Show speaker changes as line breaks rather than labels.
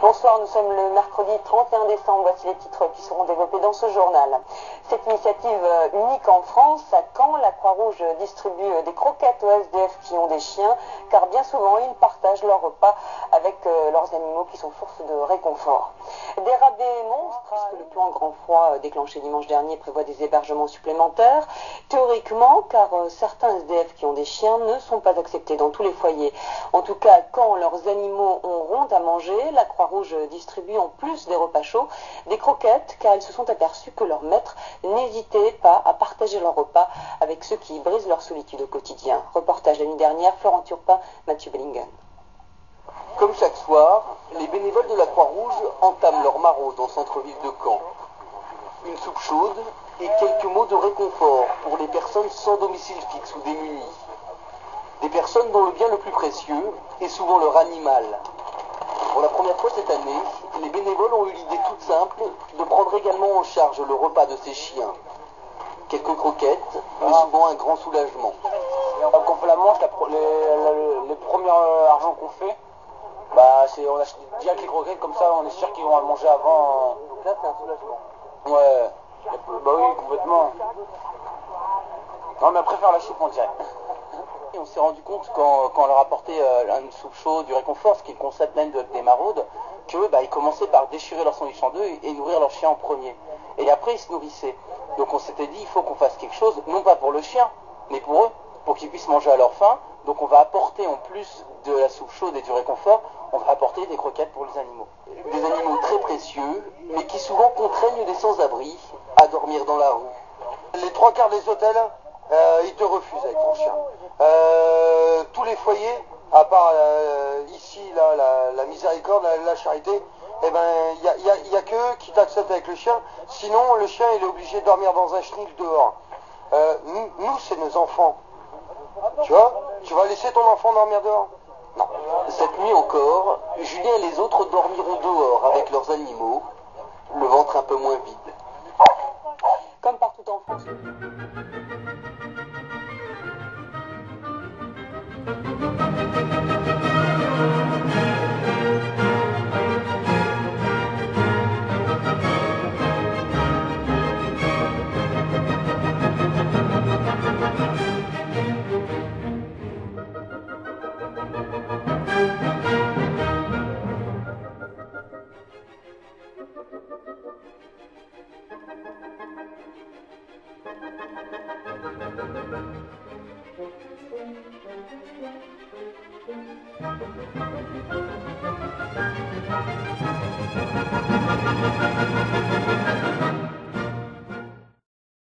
Bonsoir, nous sommes le mercredi 31 décembre. Voici les titres qui seront développés dans ce journal. Cette initiative unique en France, à Caen, la Croix-Rouge distribue des croquettes aux SDF qui ont des chiens, car bien souvent ils partagent leur repas avec leurs animaux qui sont source de réconfort. Des rabais monstres, puisque le plan Grand Froid déclenché dimanche dernier prévoit des hébergements supplémentaires. Théoriquement, car certains SDF qui ont des chiens ne sont pas acceptés dans tous les foyers. En tout cas, quand leurs animaux auront à manger, la Croix-Rouge distribue en plus des repas chauds, des croquettes, car ils se sont aperçus que leurs maîtres n'hésitaient pas à partager leurs repas avec ceux qui brisent leur solitude au quotidien. Reportage la nuit dernière, Florent Turpin, Mathieu Bellingen.
Comme chaque soir, les bénévoles de la Croix-Rouge entament leur maraude au centre-ville de Caen. Une soupe chaude et quelques mots de réconfort pour les personnes sans domicile fixe ou démunies. Des personnes dont le bien le plus précieux est souvent leur animal. Pour la première fois cette année, les bénévoles ont eu l'idée toute simple de prendre également en charge le repas de ces chiens. Quelques croquettes, mais souvent un grand soulagement.
Quand on fait la manche, les premiers argent qu'on fait, on achète direct les croquettes, comme ça on est sûr qu'ils vont manger avant.
Donc là c'est un soulagement.
Ouais, bah oui, complètement. Non mais après faire la soupe on dirait. Et on s'est rendu compte quand on leur apportait une soupe chaude, du réconfort, ce qui est le concept même des maraudes, qu'ils commençaient par déchirer leur sandwich en deux et nourrir leur chien en premier. Et après ils se nourrissaient. Donc on s'était dit il faut qu'on fasse quelque chose, non pas pour le chien, mais pour eux, pour qu'ils puissent manger à leur faim. Donc on va apporter en plus de la soupe chaude et du réconfort, on va apporter des croquettes pour les animaux. Des animaux très précieux, mais qui souvent contraignent des sans-abri à dormir dans la rue.
Les trois quarts des hôtels, ils te refusent avec ton chien. Tous les foyers, à part ici, là, la miséricorde, la charité, eh ben, il y a que eux qui t'acceptent avec le chien. Sinon, le chien, il est obligé de dormir dans un chenil dehors. Nous, c'est nos enfants. Tu vois, tu vas laisser ton enfant dormir dehors?
Non. Cette nuit encore, Julien et les autres dormiront dehors avec leurs animaux, le ventre un peu moins vide.
Comme partout en France.